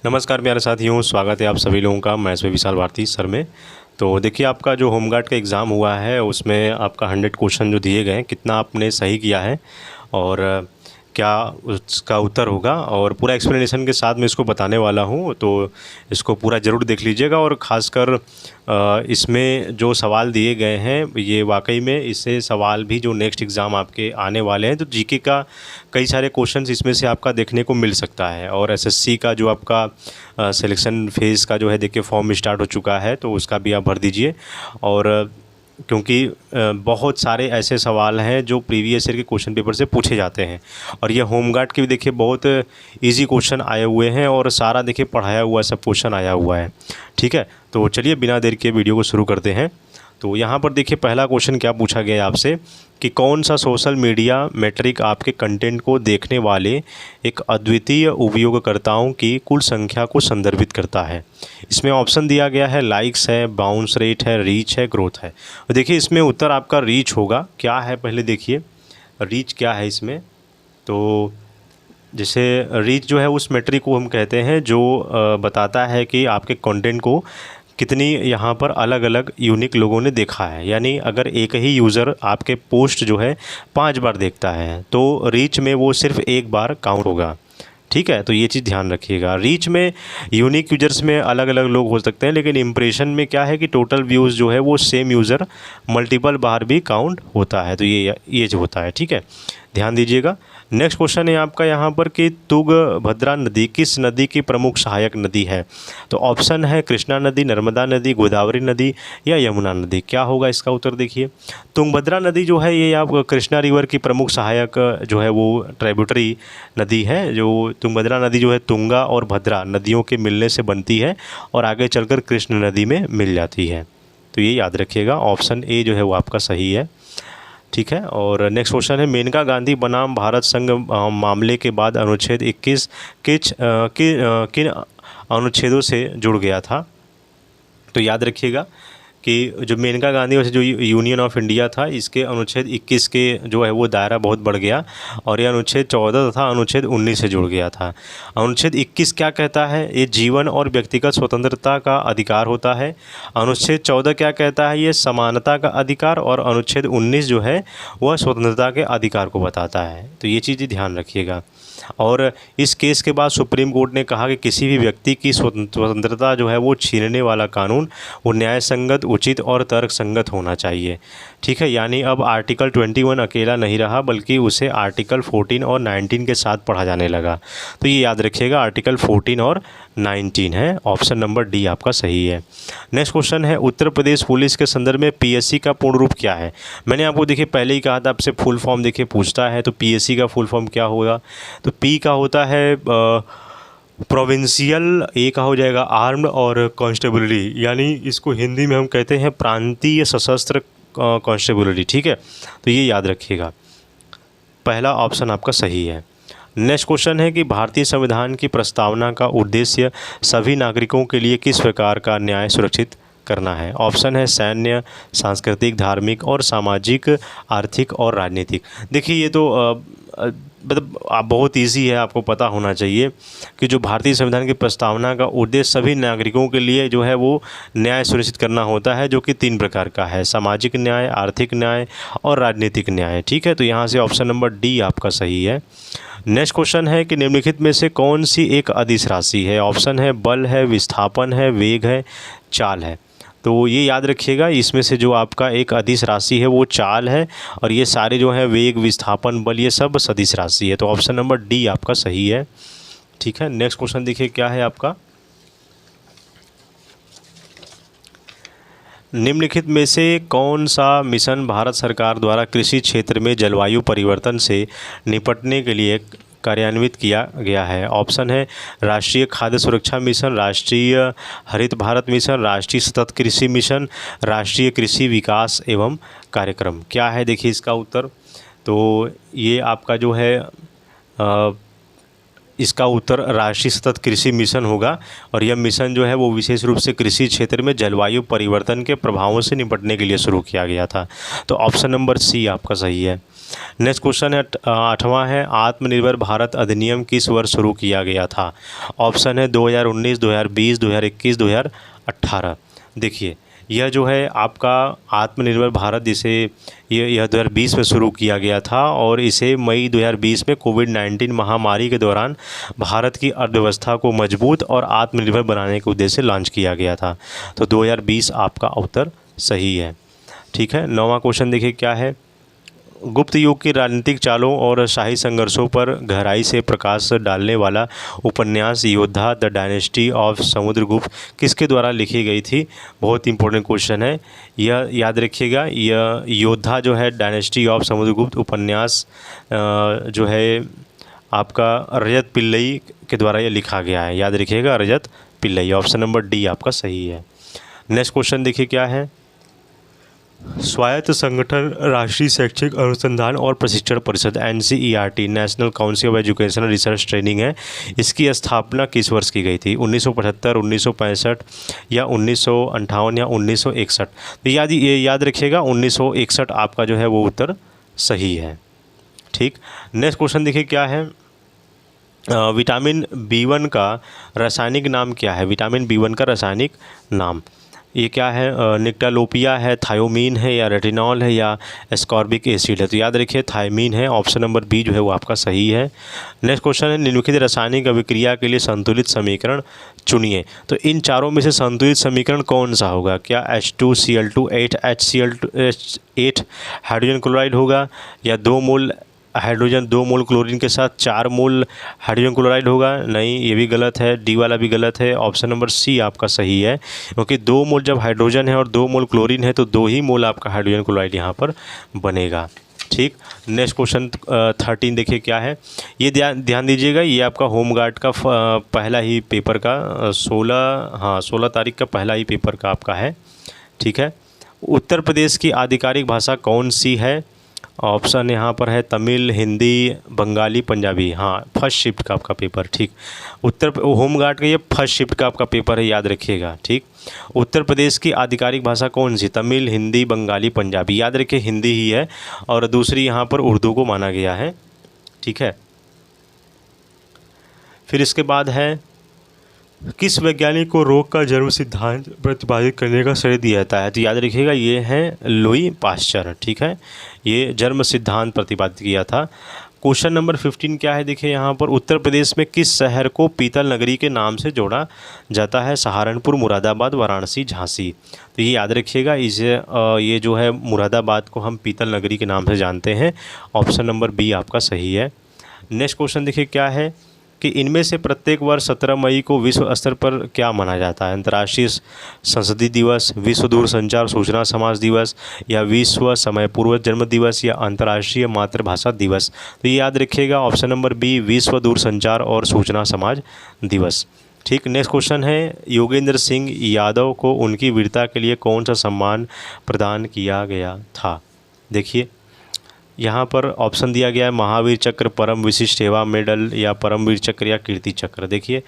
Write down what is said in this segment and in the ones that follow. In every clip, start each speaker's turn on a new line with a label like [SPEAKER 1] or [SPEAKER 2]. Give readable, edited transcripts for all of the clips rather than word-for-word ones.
[SPEAKER 1] नमस्कार प्यारे साथियों, स्वागत है आप सभी लोगों का मैं इसमें विशाल भारती सर में। तो देखिए, आपका जो होमगार्ड का एग्ज़ाम हुआ है उसमें आपका 100 क्वेश्चन जो दिए गए हैं, कितना आपने सही किया है और क्या उसका उत्तर होगा, और पूरा एक्सप्लेनेशन के साथ मैं इसको बताने वाला हूँ। तो इसको पूरा ज़रूर देख लीजिएगा। और ख़ासकर इसमें जो सवाल दिए गए हैं ये वाकई में इससे सवाल भी जो नेक्स्ट एग्ज़ाम आपके आने वाले हैं, तो जीके का कई सारे क्वेश्चंस इसमें से आपका देखने को मिल सकता है। और एसएससी का जो आपका सिलेक्शन फेज़ का जो है, देखिए फॉर्म स्टार्ट हो चुका है, तो उसका भी आप भर दीजिए। और क्योंकि बहुत सारे ऐसे सवाल हैं जो प्रीवियस ईयर के क्वेश्चन पेपर से पूछे जाते हैं, और ये होमगार्ड के भी देखिए बहुत इजी क्वेश्चन आए हुए हैं, और सारा देखिए पढ़ाया हुआ सब क्वेश्चन आया हुआ है। ठीक है, तो चलिए बिना देर के वीडियो को शुरू करते हैं। तो यहाँ पर देखिए पहला क्वेश्चन क्या पूछा गया है आपसे कि कौन सा सोशल मीडिया मैट्रिक आपके कंटेंट को देखने वाले एक अद्वितीय उपयोगकर्ताओं की कुल संख्या को संदर्भित करता है। इसमें ऑप्शन दिया गया है लाइक्स है, बाउंस रेट है, रीच है, ग्रोथ है। तो देखिए इसमें उत्तर आपका रीच होगा। क्या है पहले देखिए रीच क्या है इसमें। तो जैसे रीच जो है उस मैट्रिक को हम कहते हैं जो बताता है कि आपके कंटेंट को कितनी यहाँ पर अलग अलग यूनिक लोगों ने देखा है। यानी अगर एक ही यूज़र आपके पोस्ट जो है 5 बार देखता है तो रीच में वो सिर्फ एक बार काउंट होगा। ठीक है, तो ये चीज़ ध्यान रखिएगा। रीच में यूनिक यूजर्स में अलग अलग लोग हो सकते हैं, लेकिन इंप्रेशन में क्या है कि टोटल व्यूज़ जो है वो सेम यूज़र मल्टीपल बार भी काउंट होता है। तो ये जो होता है, ठीक है, ध्यान दीजिएगा। नेक्स्ट क्वेश्चन है आपका यहाँ पर कि तुंगभद्रा नदी किस नदी की प्रमुख सहायक नदी है। तो ऑप्शन है कृष्णा नदी, नर्मदा नदी, गोदावरी नदी या यमुना नदी। क्या होगा इसका उत्तर देखिए। तुंगभद्रा नदी जो है ये आप कृष्णा रिवर की प्रमुख सहायक जो है वो ट्राइब्यूटरी नदी है। जो तुंगभद्रा नदी जो है तुंगा और भद्रा नदियों के मिलने से बनती है और आगे चलकर कृष्ण नदी में मिल जाती है। तो ये याद रखिएगा, ऑप्शन ए जो है वो आपका सही है। ठीक है, और नेक्स्ट क्वेश्चन है मेनका गांधी बनाम भारत संघ मामले के बाद अनुच्छेद 21 किन अनुच्छेदों से जुड़ गया था। तो याद रखिएगा कि जो मेनका गांधी वैसे जो यूनियन ऑफ इंडिया था, इसके अनुच्छेद 21 के जो है वो दायरा बहुत बढ़ गया और यह अनुच्छेद 14 तथा अनुच्छेद 19 से जुड़ गया था। अनुच्छेद 21 क्या कहता है, ये जीवन और व्यक्तिगत स्वतंत्रता का अधिकार होता है। अनुच्छेद 14 क्या कहता है, ये समानता का अधिकार, और अनुच्छेद 19 जो है वह स्वतंत्रता के अधिकार को बताता है। तो ये चीज़ ध्यान रखिएगा। और इस केस के बाद सुप्रीम कोर्ट ने कहा कि किसी भी व्यक्ति की स्वतंत्रता जो है वो छीनने वाला कानून वो न्याय संगत, उचित और तर्क संगत होना चाहिए। ठीक है, यानी अब आर्टिकल 21 अकेला नहीं रहा, बल्कि उसे आर्टिकल 14 और 19 के साथ पढ़ा जाने लगा। तो ये याद रखिएगा, आर्टिकल 14 और 19 है। ऑप्शन नंबर डी आपका सही है। नेक्स्ट क्वेश्चन है उत्तर प्रदेश पुलिस के संदर्भ में पीएससी का पूर्ण रूप क्या है। मैंने आपको देखिए पहले ही कहा था, आपसे फुल फॉर्म देखिए पूछता है, तो पीएससी का फुल फॉर्म क्या होगा। तो पी का होता है प्रोविंशियल, ए का हो जाएगा आर्म्ड और कॉन्स्टेबलरी, यानी इसको हिंदी में हम कहते हैं प्रांतीय सशस्त्र कॉन्स्टेबलरी। ठीक है, तो ये याद रखिएगा, पहला ऑप्शन आपका सही है। नेक्स्ट क्वेश्चन है कि भारतीय संविधान की प्रस्तावना का उद्देश्य सभी नागरिकों के लिए किस प्रकार का न्याय सुरक्षित करना है। ऑप्शन है सैन्य, सांस्कृतिक, धार्मिक और सामाजिक, आर्थिक और राजनीतिक। देखिए ये तो मतलब बहुत इजी है, आपको पता होना चाहिए कि जो भारतीय संविधान की प्रस्तावना का उद्देश्य सभी नागरिकों के लिए जो है वो न्याय सुनिश्चित करना होता है, जो कि 3 प्रकार का है, सामाजिक न्याय, आर्थिक न्याय और राजनीतिक न्याय। ठीक है, तो यहाँ से ऑप्शन नंबर डी आपका सही है। नेक्स्ट क्वेश्चन है कि निम्नलिखित में से कौन सी एक अदिश राशि है। ऑप्शन है बल है, विस्थापन है, वेग है, चाल है। तो ये याद रखिएगा, इसमें से जो आपका एक अदिश राशि है वो चाल है, और ये सारे जो है वेग, विस्थापन, बल, ये सब सदिश राशि है। तो ऑप्शन नंबर डी आपका सही है। ठीक है, नेक्स्ट क्वेश्चन देखिए क्या है आपका। निम्नलिखित में से कौन सा मिशन भारत सरकार द्वारा कृषि क्षेत्र में जलवायु परिवर्तन से निपटने के लिए कार्यान्वित किया गया है। ऑप्शन है राष्ट्रीय खाद्य सुरक्षा मिशन, राष्ट्रीय हरित भारत मिशन, राष्ट्रीय सतत कृषि मिशन, राष्ट्रीय कृषि विकास एवं कार्यक्रम। क्या है देखिए इसका उत्तर। तो ये आपका जो है इसका उत्तर राष्ट्रीय सतत कृषि मिशन होगा। और यह मिशन जो है वो विशेष रूप से कृषि क्षेत्र में जलवायु परिवर्तन के प्रभावों से निपटने के लिए शुरू किया गया था। तो ऑप्शन नंबर सी आपका सही है। नेक्स्ट क्वेश्चन है 8वां है, आत्मनिर्भर भारत अधिनियम किस वर्ष शुरू किया गया था? ऑप्शन है 2019, 2020, 2021, 2018। देखिए यह जो है आपका आत्मनिर्भर भारत, जिसे यह 2020 में शुरू किया गया था और इसे मई 2020 में कोविड-19 महामारी के दौरान भारत की अर्थव्यवस्था को मजबूत और आत्मनिर्भर बनाने के उद्देश्य से लॉन्च किया गया था। तो 2020 आपका उत्तर सही है। ठीक है, 9वां क्वेश्चन देखिए क्या है, गुप्त युग की राजनीतिक चालों और शाही संघर्षों पर गहराई से प्रकाश डालने वाला उपन्यास योद्धा द डायनेस्टी ऑफ समुद्रगुप्त किसके द्वारा लिखी गई थी? बहुत इंपॉर्टेंट क्वेश्चन है, यह याद रखिएगा। यह योद्धा जो है डायनेस्टी ऑफ समुद्रगुप्त उपन्यास जो है आपका रजत पिल्लई के द्वारा यह लिखा गया है, याद रखिएगा रजत पिल्लई। ऑप्शन नंबर डी आपका सही है। नेक्स्ट क्वेश्चन देखिए क्या है, स्वायत्त संगठन राष्ट्रीय शैक्षिक अनुसंधान और प्रशिक्षण परिषद NCERT national council of educational research training है, इसकी स्थापना किस वर्ष की गई थी? 1975, 1965 या 1958 या 1961? तो ये याद रखिएगा 1961 आपका जो है वो उत्तर सही है। ठीक, नेक्स्ट क्वेश्चन देखिए क्या है, विटामिन B1 का रासायनिक नाम क्या है? विटामिन B1 का रासायनिक नाम ये क्या है? निक्टालोपिया है, थायोमीन है या रेटिनॉल है या एस्कॉर्बिक एसिड है? तो याद रखिए थायमीन है। ऑप्शन नंबर बी जो है वो आपका सही है। नेक्स्ट क्वेश्चन है, निम्नलिखित रासायनिक अभिक्रिया के लिए संतुलित समीकरण चुनिए। तो इन चारों में से संतुलित समीकरण कौन सा होगा? क्या H2Cl2 8HCl8 हाइड्रोजन क्लोराइड होगा, या 2 मोल हाइड्रोजन 2 मोल क्लोरीन के साथ 4 मोल हाइड्रोजन क्लोराइड होगा? नहीं, ये भी गलत है, डी वाला भी गलत है। ऑप्शन नंबर सी आपका सही है, क्योंकि 2 मोल जब हाइड्रोजन है और 2 मोल क्लोरीन है तो 2 ही मोल आपका हाइड्रोजन क्लोराइड यहाँ पर बनेगा। ठीक, नेक्स्ट क्वेश्चन 13 देखिए क्या है, ये ध्यान दीजिएगा, ये आपका होमगार्ड का पहला ही पेपर का 16 तारीख का पहला ही पेपर का आपका है। ठीक है, उत्तर प्रदेश की आधिकारिक भाषा कौन सी है? ऑप्शन यहाँ पर है तमिल, हिंदी, बंगाली, पंजाबी। हाँ, फर्स्ट शिफ्ट का आपका पेपर। ठीक, होमगार्ड का ये फर्स्ट शिफ्ट का आपका पेपर है, याद रखिएगा। ठीक, उत्तर प्रदेश की आधिकारिक भाषा कौन सी? तमिल, हिंदी, बंगाली, पंजाबी। याद रखिए हिंदी ही है, और दूसरी यहाँ पर उर्दू को माना गया है। ठीक है, फिर इसके बाद है, किस वैज्ञानिक को रोग का जन्म सिद्धांत प्रतिपादित करने का श्रेय दिया जाता है? तो याद रखिएगा ये है लुई पाश्चर। ठीक है, ये जन्म सिद्धांत प्रतिपादित किया था। क्वेश्चन नंबर 15 क्या है, देखिए यहाँ पर, उत्तर प्रदेश में किस शहर को पीतल नगरी के नाम से जोड़ा जाता है? सहारनपुर, मुरादाबाद, वाराणसी, झांसी। तो ये याद रखिएगा, इसे ये जो है मुरादाबाद को हम पीतल नगरी के नाम से जानते हैं। ऑप्शन नंबर बी आपका सही है। नेक्स्ट क्वेश्चन देखिए क्या है, कि इनमें से प्रत्येक वर्ष 17 मई को विश्व स्तर पर क्या मनाया जाता है? अंतर्राष्ट्रीय संस्कृति दिवस, विश्व दूरसंचार सूचना समाज दिवस, या विश्व समय पूर्व जन्म दिवस, या अंतर्राष्ट्रीय मातृभाषा दिवस? तो ये याद रखिएगा ऑप्शन नंबर बी, विश्व दूरसंचार और सूचना समाज दिवस। ठीक, नेक्स्ट क्वेश्चन है, योगेंद्र सिंह यादव को उनकी वीरता के लिए कौन सा सम्मान प्रदान किया गया था? देखिए यहाँ पर ऑप्शन दिया गया है महावीर चक्र, परम विशिष्ट सेवा मेडल, या परमवीर चक्र, या कीर्ति चक्र। देखिए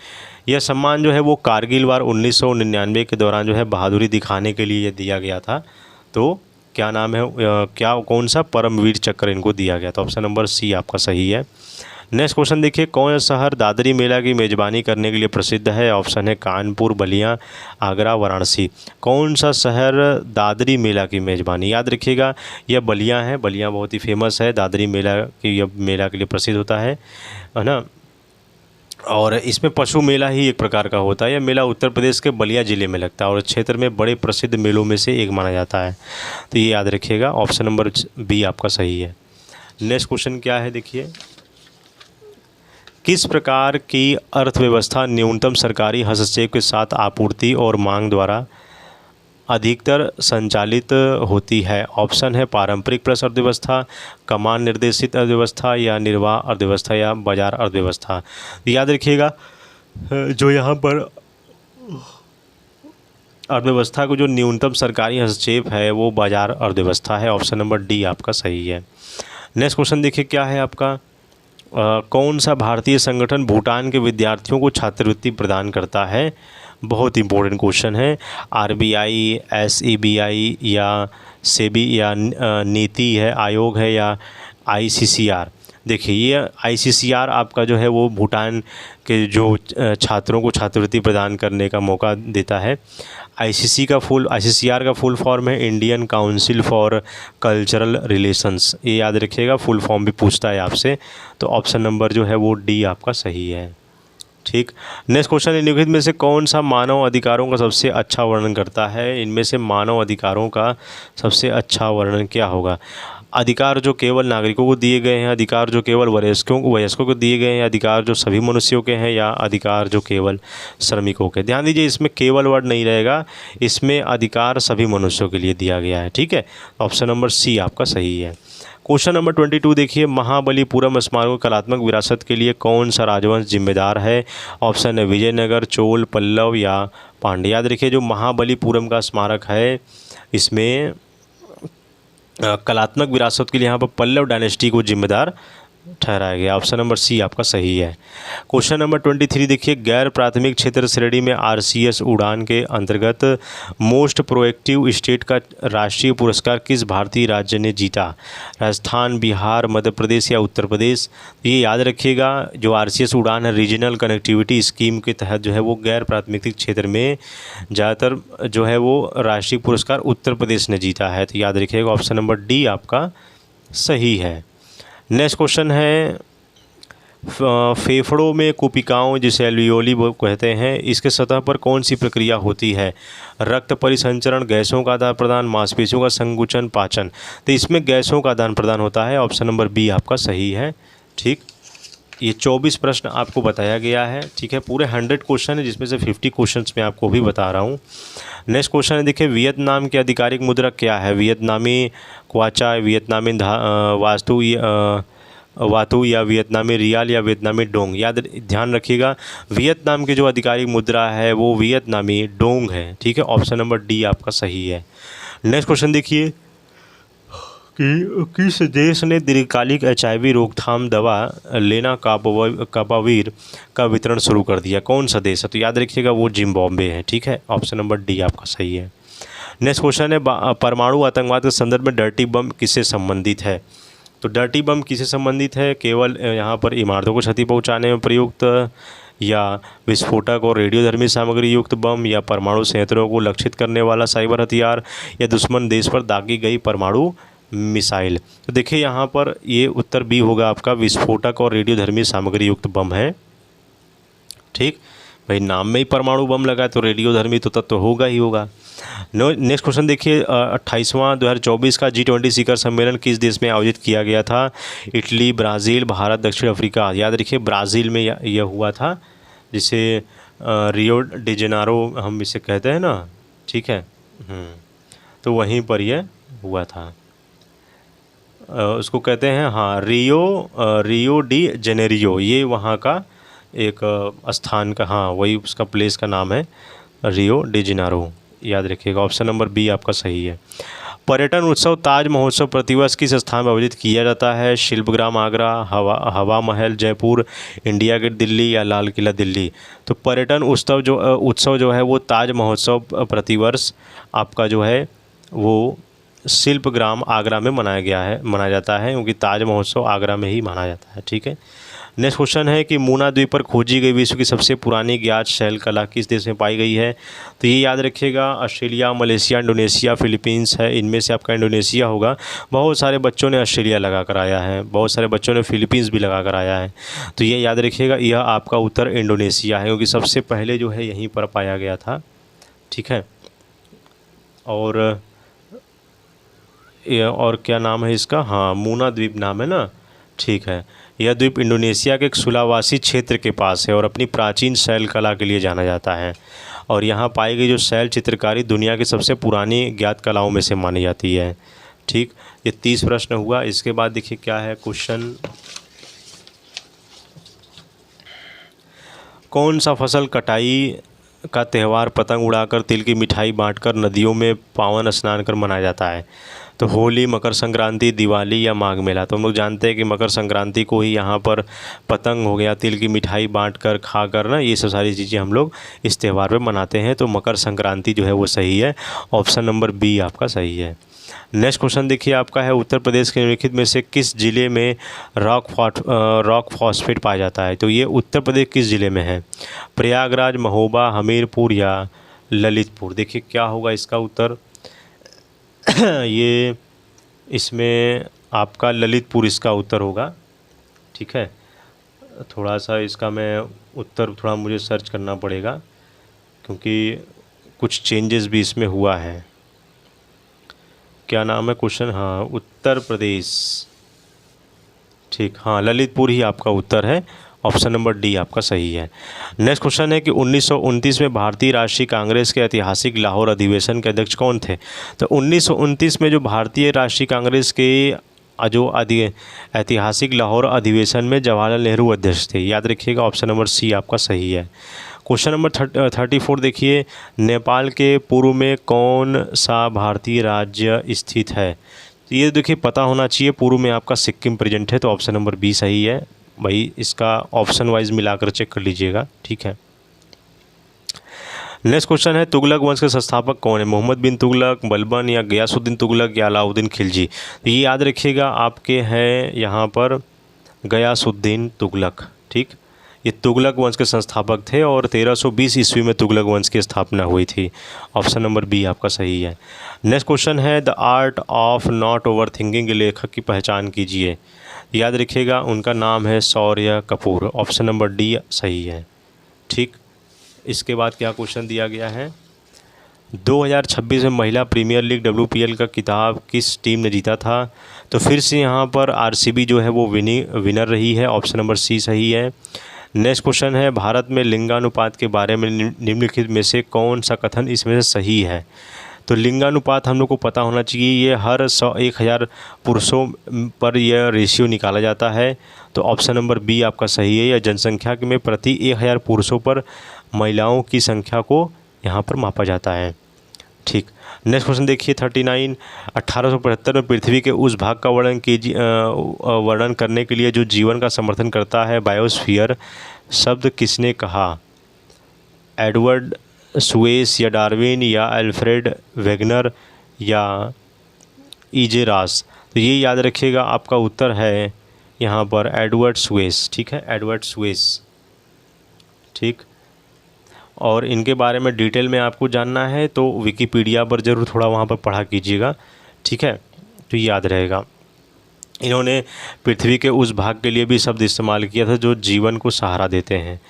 [SPEAKER 1] यह सम्मान जो है वो कारगिल वार 1999 के दौरान जो है बहादुरी दिखाने के लिए ये दिया गया था। तो क्या नाम है, कौन सा परमवीर चक्र इनको दिया गया था? ऑप्शन नंबर सी आपका सही है। नेक्स्ट क्वेश्चन देखिए, कौन सा शहर दादरी मेला की मेज़बानी करने के लिए प्रसिद्ध है? ऑप्शन है कानपुर, बलिया, आगरा, वाराणसी। कौन सा शहर दादरी मेला की मेज़बानी? याद रखिएगा यह बलिया है, बलिया बहुत ही फेमस है, दादरी मेला की यह मेला के लिए प्रसिद्ध होता है ना। और इसमें पशु मेला ही एक प्रकार का होता है। यह मेला उत्तर प्रदेश के बलिया ज़िले में लगता है और क्षेत्र में बड़े प्रसिद्ध मेलों में से एक माना जाता है। तो ये याद रखिएगा, ऑप्शन नंबर बी आपका सही है। नेक्स्ट क्वेश्चन क्या है, देखिए, किस प्रकार की अर्थव्यवस्था न्यूनतम सरकारी हस्तक्षेप के साथ आपूर्ति और मांग द्वारा अधिकतर संचालित होती है? ऑप्शन है पारंपरिक प्रश्न अर्थव्यवस्था, कमान निर्देशित अर्थव्यवस्था, या निर्वाह अर्थव्यवस्था, या बाजार अर्थव्यवस्था। याद रखिएगा जो यहाँ पर अर्थव्यवस्था को जो न्यूनतम सरकारी हस्तक्षेप है वो बाजार अर्थव्यवस्था है। ऑप्शन नंबर डी आपका सही है। नेक्स्ट क्वेश्चन देखिए क्या है आपका, कौन सा भारतीय संगठन भूटान के विद्यार्थियों को छात्रवृत्ति प्रदान करता है? बहुत इंपॉर्टेंट क्वेश्चन है। आरबीआई, एसईबीआई या सेबी या नीति है आयोग है या आईसीसीआर? देखिए ये आईसीसीआर आपका जो है वो भूटान के जो छात्रों को छात्रवृत्ति प्रदान करने का मौका देता है। आईसीसीआर का फुल फॉर्म है Indian council for cultural relations. ये याद रखिएगा, फुल फॉर्म भी पूछता है आपसे। तो ऑप्शन नंबर जो है वो डी आपका सही है। ठीक। नेक्स्ट क्वेश्चन, निम्नलिखित में से कौन सा मानव अधिकारों का सबसे अच्छा वर्णन करता है? इनमें से मानव अधिकारों का सबसे अच्छा वर्णन क्या होगा? अधिकार जो केवल नागरिकों को दिए गए हैं, अधिकार जो केवल वयस्कों को दिए गए हैं, अधिकार जो सभी मनुष्यों के हैं, या अधिकार जो केवल श्रमिकों के? ध्यान दीजिए, इसमें केवल वर्ड नहीं रहेगा, इसमें अधिकार सभी मनुष्यों के लिए दिया गया है। ठीक है, ऑप्शन नंबर सी आपका सही है। क्वेश्चन नंबर 22 देखिए, महाबलीपुरम स्मारक कलात्मक विरासत के लिए कौन सा राजवंश जिम्मेदार है? ऑप्शन है विजयनगर, चोल, पल्लव या पांड्य। याद रखिए, जो महाबलीपुरम का स्मारक है इसमें कलात्मक विरासत के लिए यहाँ पर पल्लव डायनेस्टी को जिम्मेदार ठहराया गया। ऑप्शन नंबर सी आपका सही है। क्वेश्चन नंबर 23 देखिए, गैर प्राथमिक क्षेत्र श्रेणी में आरसीएस उड़ान के अंतर्गत मोस्ट प्रोएक्टिव स्टेट का राष्ट्रीय पुरस्कार किस भारतीय राज्य ने जीता? राजस्थान, बिहार, मध्य प्रदेश या उत्तर प्रदेश? ये याद रखिएगा, जो आरसीएस उड़ान है रीजनल कनेक्टिविटी स्कीम के तहत जो है वो गैर प्राथमिक क्षेत्र में ज़्यादातर जो है वो राष्ट्रीय पुरस्कार उत्तर प्रदेश ने जीता है। तो याद रखिएगा, ऑप्शन नंबर डी आपका सही है। नेक्स्ट क्वेश्चन है, फेफड़ों में कुपिकाओं जिसे एल्वियोली कहते हैं, इसके सतह पर कौन सी प्रक्रिया होती है? रक्त परिसंचरण, गैसों का आदान प्रदान, मांसपेशियों का संकुचन, पाचन? तो इसमें गैसों का आदान प्रदान होता है। ऑप्शन नंबर बी आपका सही है। ठीक, ये 24 प्रश्न आपको बताया गया है। ठीक है, पूरे 100 क्वेश्चन है, जिसमें से 50 क्वेश्चंस मैं आपको भी बता रहा हूँ। नेक्स्ट क्वेश्चन है, देखिए, वियतनाम की आधिकारिक मुद्रा क्या है? वियतनामी क्वाचा, वियतनामी वातु या वियतनामी रियाल या वियतनामी डोंग? याद ध्यान रखिएगा, वियतनाम की जो आधिकारिक मुद्रा है वो वियतनामी डोंग है। ठीक है, ऑप्शन नंबर डी आपका सही है। नेक्स्ट क्वेश्चन देखिए कि किस देश ने दीर्घकालिक HIV रोकथाम दवा लेना कापावीर का वितरण शुरू कर दिया? कौन सा देश है? तो याद रखिएगा वो जिम्बाब्वे है। ठीक है, ऑप्शन नंबर डी आपका सही है। नेक्स्ट क्वेश्चन है, परमाणु आतंकवाद के संदर्भ में डर्टी बम किससे संबंधित है? तो डर्टी बम किससे संबंधित है? केवल यहाँ पर इमारतों को क्षति पहुँचाने में प्रयुक्त, या विस्फोटक और रेडियोधर्मी सामग्री युक्त बम, या परमाणु संयंत्रों को लक्षित करने वाला साइबर हथियार, या दुश्मन देश पर दागी गई परमाणु मिसाइल? तो देखिए यहाँ पर ये उत्तर बी होगा आपका, विस्फोटक और रेडियोधर्मी सामग्री युक्त बम है। ठीक भाई, नाम में ही परमाणु बम लगा है तो रेडियोधर्मी तो तत्व होगा ही होगा। नेक्स्ट क्वेश्चन देखिए, 28वां 2024 का G20 शिखर सम्मेलन किस देश में आयोजित किया गया था? इटली, ब्राज़ील, भारत, दक्षिण अफ्रीका? याद रखिए, ब्राज़ील में यह हुआ था, जिसे रियो डी जेनेरो हम इसे कहते हैं ना। ठीक है, तो वहीं पर यह हुआ था, उसको कहते हैं हाँ रियो डी जेनेरियो, ये वहाँ का एक स्थान का, हाँ वही उसका प्लेस का नाम है रियो डी जेनेरो। याद रखिएगा, ऑप्शन नंबर बी आपका सही है। पर्यटन उत्सव ताज महोत्सव प्रतिवर्ष किस स्थान में आयोजित किया जाता है? शिल्पग्राम आगरा, हवा महल जयपुर, इंडिया गेट दिल्ली या लाल किला दिल्ली? तो पर्यटन उत्सव जो है वो ताज महोत्सव प्रतिवर्ष आपका जो है वो शिल्पग्राम आगरा में मनाया जाता है, क्योंकि ताज महोत्सव आगरा में ही मनाया जाता है। ठीक है, नेक्स्ट क्वेश्चन है कि मूना द्वीप पर खोजी गई विश्व की सबसे पुरानी ज्ञात शैल कला किस देश में पाई गई है? तो ये याद रखिएगा, ऑस्ट्रेलिया, मलेशिया, इंडोनेशिया, फिलीपींस है। इनमें से आपका इंडोनेशिया होगा। बहुत सारे बच्चों ने ऑस्ट्रेलिया लगा कर आया है, बहुत सारे बच्चों ने फिलीपींस भी लगा कर आया है। तो ये याद रखिएगा, यह आपका उत्तर इंडोनेशिया है, क्योंकि सबसे पहले जो है यहीं पर पाया गया था। ठीक है, और क्या नाम है इसका? हाँ, मूना द्वीप नाम है ना। ठीक है, यह द्वीप इंडोनेशिया के एक सुलावासी क्षेत्र के पास है और अपनी प्राचीन शैल कला के लिए जाना जाता है। और यहाँ पाई गई जो शैल चित्रकारी दुनिया की सबसे पुरानी ज्ञात कलाओं में से मानी जाती है। ठीक, ये 30 प्रश्न हुआ। इसके बाद देखिए क्या है क्वेश्चन, कौन सा फसल कटाई का त्यौहार पतंग उड़ाकर, तिल की मिठाई बांटकर, नदियों में पावन स्नान कर मनाया जाता है? तो होली, मकर संक्रांति, दिवाली या माघ मेला। तो हम लोग जानते हैं कि मकर संक्रांति को ही यहाँ पर पतंग हो गया, तिल की मिठाई बांट कर खा कर ना, ये सब सारी चीज़ें हम लोग इस त्यौहार पे मनाते हैं। तो मकर संक्रांति जो है वो सही है, ऑप्शन नंबर बी आपका सही है। नेक्स्ट क्वेश्चन देखिए आपका है, उत्तर प्रदेश के निम्नलिखित में से किस जिले में रॉक फॉस्फेट पाया जाता है। तो ये उत्तर प्रदेश किस जिले में है, प्रयागराज, महोबा, हमीरपुर या ललितपुर। देखिए क्या होगा इसका उत्तर ये इसमें आपका ललितपुर इसका उत्तर होगा। ठीक है, थोड़ा सा इसका मैं उत्तर थोड़ा मुझे सर्च करना पड़ेगा क्योंकि कुछ चेंजेस भी इसमें हुआ है। क्या नाम है क्वेश्चन, हाँ उत्तर प्रदेश, ठीक, हाँ ललितपुर ही आपका उत्तर है, ऑप्शन नंबर डी आपका सही है। नेक्स्ट क्वेश्चन है कि 1929 में भारतीय राष्ट्रीय कांग्रेस के ऐतिहासिक लाहौर अधिवेशन के अध्यक्ष कौन थे। तो 1929 में जो भारतीय राष्ट्रीय कांग्रेस के जो ऐतिहासिक लाहौर अधिवेशन में जवाहरलाल नेहरू अध्यक्ष थे, याद रखिएगा, ऑप्शन नंबर सी आपका सही है। क्वेश्चन नंबर 34 देखिए, नेपाल के पूर्व में कौन सा भारतीय राज्य स्थित है। तो ये देखिए पता होना चाहिए, पूर्व में आपका सिक्किम प्रेजेंट है, तो ऑप्शन नंबर बी सही है भाई, इसका ऑप्शन वाइज मिलाकर चेक कर लीजिएगा। ठीक है, नेक्स्ट क्वेश्चन है, तुगलक वंश के संस्थापक कौन है, मोहम्मद बिन तुगलक, बलबन या गयासुद्दीन तुगलक या अलाउद्दीन खिलजी। तो ये याद रखिएगा आपके हैं यहाँ पर गयासुद्दीन तुगलक। ठीक, ये तुगलक वंश के संस्थापक थे और 1320 ईस्वी में तुगलक वंश की स्थापना हुई थी, ऑप्शन नंबर बी आपका सही है। नेक्स्ट क्वेश्चन है, the art of not over thinking के लेखक की पहचान कीजिए। याद रखिएगा उनका नाम है शौर्य कपूर, ऑप्शन नंबर डी सही है। ठीक, इसके बाद क्या क्वेश्चन दिया गया है, 2026 में महिला प्रीमियर लीग WPL का खिताब किस टीम ने जीता था। तो फिर से यहाँ पर RCB जो है वो विनर रही है, ऑप्शन नंबर सी सही है। नेक्स्ट क्वेश्चन है, भारत में लिंगानुपात के बारे में निम्नलिखित में से कौन सा कथन इसमें से सही है। तो लिंगानुपात हम लोग को पता होना चाहिए, ये हर 100-1000 पुरुषों पर यह रेशियो निकाला जाता है, तो ऑप्शन नंबर बी आपका सही है। या जनसंख्या में प्रति 1000 पुरुषों पर महिलाओं की संख्या को यहाँ पर मापा जाता है। ठीक, नेक्स्ट क्वेश्चन देखिए 39, 1875 में पृथ्वी के उस भाग का वर्णन करने के लिए जो जीवन का समर्थन करता है, बायोस्फीयर शब्द किसने कहा, एडवर्ड सुएस या डार्विन या अल्फ्रेड वेगनर या ईजे रॉस। तो ये याद रखिएगा आपका उत्तर है यहाँ पर एडवर्ड सुएस। ठीक है, एडवर्ड सुएस। ठीक, और इनके बारे में डिटेल में आपको जानना है तो विकिपीडिया पर ज़रूर थोड़ा वहाँ पर पढ़ा कीजिएगा। ठीक है, तो याद रहेगा। इन्होंने पृथ्वी के उस भाग के लिए भी शब्द इस्तेमाल किया था जो जीवन को सहारा देते हैं,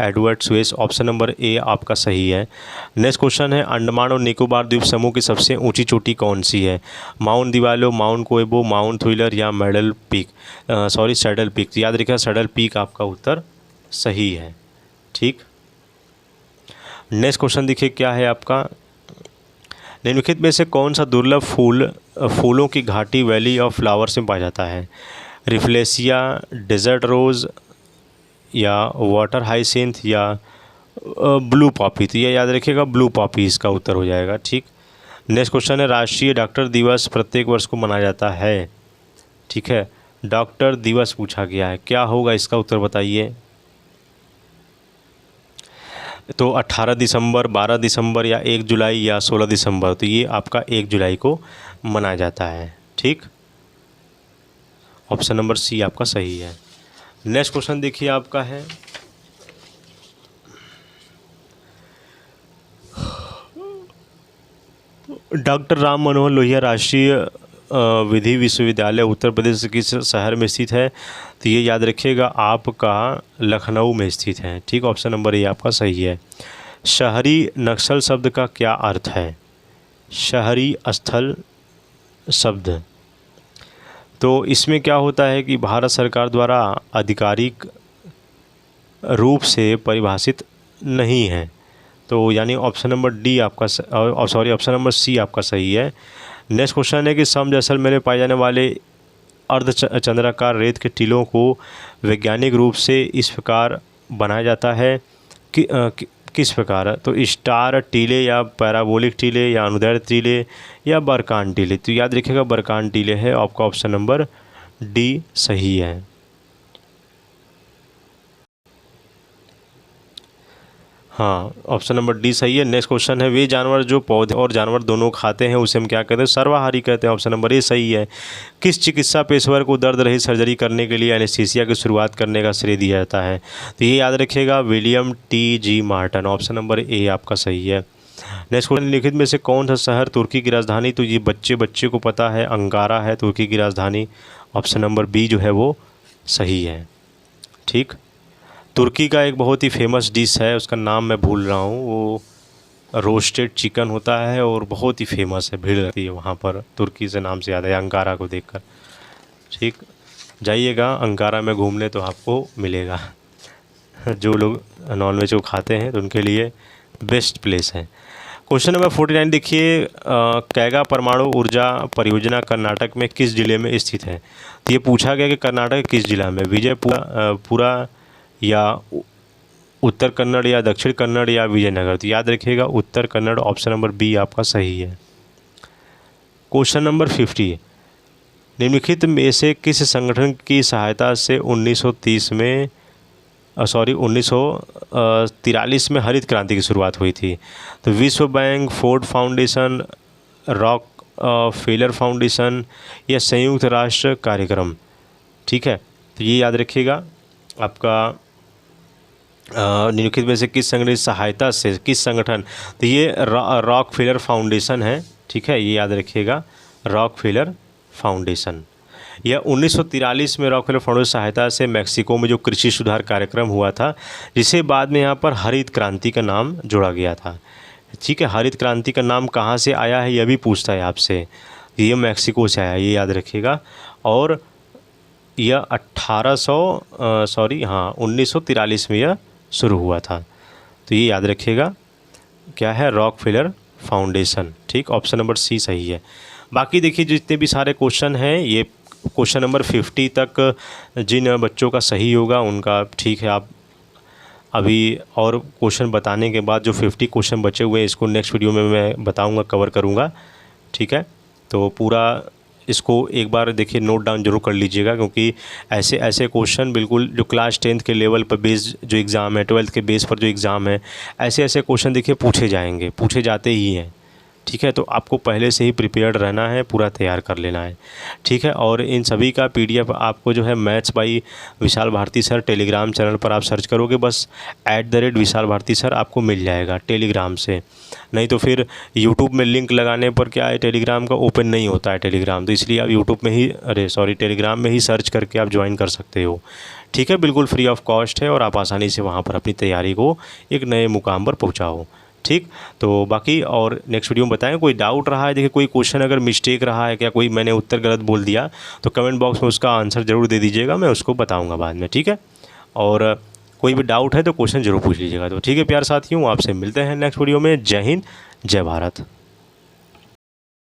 [SPEAKER 1] Edward Suez, option number A आपका सही है। नेक्स्ट क्वेश्चन है, अंडमान और निकोबार द्वीप समूह की सबसे ऊंची चोटी कौन सी है, माउंट दिवालो, माउंट कोएबो, माउंट व्हीलर या सैडल पीक। याद रखिएगा सैडल पीक आपका उत्तर सही है। ठीक, नेक्स्ट क्वेश्चन देखिए क्या है आपका, निम्नलिखित में से कौन सा दुर्लभ फूलों की घाटी वैली ऑफ फ्लावर्स में पाया जाता है, रिफ्लेसिया, डेजर्ट रोज़ या वाटर हाइसिंथ या ब्लू पॉपी। तो ये याद रखिएगा ब्लू पॉपी इसका उत्तर हो जाएगा। ठीक, नेक्स्ट क्वेश्चन है, राष्ट्रीय डॉक्टर दिवस प्रत्येक वर्ष को मनाया जाता है। ठीक है, डॉक्टर दिवस पूछा गया है, क्या होगा इसका उत्तर बताइए। तो 18 दिसंबर, 12 दिसंबर या 1 जुलाई या 16 दिसंबर। तो ये आपका 1 जुलाई को मनाया जाता है। ठीक, ऑप्शन नंबर सी आपका सही है। नेक्स्ट क्वेश्चन देखिए आपका है, डॉक्टर राम मनोहर लोहिया राष्ट्रीय विधि विश्वविद्यालय उत्तर प्रदेश के शहर में स्थित है। तो ये याद रखिएगा आपका लखनऊ में स्थित है। ठीक, ऑप्शन नंबर ए आपका सही है। शहरी नक्सल शब्द का क्या अर्थ है, शहरी स्थल शब्द। तो इसमें क्या होता है कि भारत सरकार द्वारा आधिकारिक रूप से परिभाषित नहीं है, तो यानी ऑप्शन नंबर डी आपका ऑप्शन नंबर सी आपका सही है। नेक्स्ट क्वेश्चन है कि सम जैसलमेर में पाए जाने वाले अर्धचंद्राकार रेत के टीलों को वैज्ञानिक रूप से इस प्रकार बनाया जाता है कि किस प्रकार है, तो स्टार टीले या पैराबोलिक टीले या अनुदैर्ध्य टीले या बरकान टीले। तो याद रखिएगा बरकान टीले है, आपका ऑप्शन नंबर डी सही है। हाँ, ऑप्शन नंबर डी सही है। नेक्स्ट क्वेश्चन है, वे जानवर जो पौधे और जानवर दोनों खाते हैं उसे हम क्या कहते हैं, सर्वाहारी कहते हैं। ऑप्शन नंबर ए सही है। किस चिकित्सा पेशेवर को दर्द रहित सर्जरी करने के लिए एनेस्थीसिया की शुरुआत करने का श्रेय दिया जाता है, तो ये याद रखिएगा William T G Marton. Option number A आपका सही है। नेक्स्ट क्वेश्चन, निम्नलिखित में से कौन सा शहर तुर्की की राजधानी, तो ये बच्चे को पता है, अंकारा है तुर्की की राजधानी। ऑप्शन नंबर बी जो है वो सही है। ठीक, तुर्की का एक बहुत ही फेमस डिश है, उसका नाम मैं भूल रहा हूँ, वो रोस्टेड चिकन होता है और बहुत ही फेमस है, भीड़ लगती है वहाँ पर। तुर्की से नाम से याद है अंकारा को देखकर। ठीक, जाइएगा अंकारा में घूमने तो आपको मिलेगा। जो लोग नॉनवेज को खाते हैं तो उनके लिए बेस्ट प्लेस है। क्वेश्चन नंबर 49 देखिए, कैगा परमाणु ऊर्जा परियोजना कर्नाटक में किस जिले में स्थित है। तो ये पूछा गया कि कर्नाटक किस जिला में, विजयपुरा या उत्तर कन्नड़ या दक्षिण कन्नड़ या विजयनगर। तो याद रखिएगा उत्तर कन्नड़, ऑप्शन नंबर बी आपका सही है। क्वेश्चन नंबर 50, निम्नलिखित में से किस संगठन की सहायता से 1943 में हरित क्रांति की शुरुआत हुई थी। तो विश्व bank, Ford foundation, rock failure foundation या संयुक्त राष्ट्र कार्यक्रम। ठीक है, तो ये याद रखिएगा आपका निम्नलिखित में से किस संगठन की सहायता से, किस संगठन, तो ये रॉक फेलर फाउंडेशन है। ठीक है, ये याद रखिएगा रॉक फेलर फाउंडेशन। यह 1943 में रॉक फेलर फाउंडेशन सहायता से मैक्सिको में जो कृषि सुधार कार्यक्रम हुआ था, जिसे बाद में यहाँ पर हरित क्रांति का नाम जोड़ा गया था। ठीक है, हरित क्रांति का नाम कहाँ से आया है यह भी पूछता है आपसे, ये मैक्सिको से आया, ये याद रखिएगा। और यह 1943 में यह शुरू हुआ था, तो ये याद रखिएगा क्या है, रॉक फेलर फाउंडेशन। ठीक, ऑप्शन नंबर सी सही है। बाकी देखिए जितने भी सारे क्वेश्चन हैं, ये क्वेश्चन नंबर 50 तक जिन बच्चों का सही होगा उनका ठीक है। आप अभी और क्वेश्चन बताने के बाद जो 50 क्वेश्चन बचे हुए हैं इसको नेक्स्ट वीडियो में मैं बताऊंगा, कवर करूंगा। ठीक है, तो पूरा इसको एक बार देखिए, नोट डाउन जरूर कर लीजिएगा, क्योंकि ऐसे ऐसे क्वेश्चन बिल्कुल जो क्लास 10th के लेवल पर बेस जो एग्ज़ाम है, 12th के बेस पर जो एग्ज़ाम है, ऐसे ऐसे क्वेश्चन देखिए पूछे जाएंगे, पूछे जाते ही हैं। ठीक है, तो आपको पहले से ही प्रिपेयर्ड रहना है, पूरा तैयार कर लेना है। ठीक है, और इन सभी का PDF आपको जो है maths by Vishal Bharti sir Telegram channel पर आप सर्च करोगे, बस @विशाल भारती सर आपको मिल जाएगा टेलीग्राम से। नहीं तो फिर यूट्यूब में लिंक लगाने पर क्या है, टेलीग्राम का ओपन नहीं होता है टेलीग्राम, तो इसलिए आप यूट्यूब में ही टेलीग्राम में ही सर्च करके आप ज्वाइन कर सकते हो। ठीक है, बिल्कुल फ्री ऑफ कॉस्ट है और आप आसानी से वहाँ पर अपनी तैयारी को एक नए मुकाम पर पहुँचाओ। ठीक, तो बाकी और नेक्स्ट वीडियो में बताएं। कोई डाउट रहा है, देखिए कोई क्वेश्चन अगर मिस्टेक रहा है क्या, कोई मैंने उत्तर गलत बोल दिया, तो कमेंट बॉक्स में उसका आंसर ज़रूर दे दीजिएगा, मैं उसको बताऊंगा बाद में। ठीक है, और कोई भी डाउट है तो क्वेश्चन ज़रूर पूछ लीजिएगा। तो ठीक है प्यारे साथियों, आपसे मिलते हैं नेक्स्ट वीडियो में। जय हिंद, जय भारत।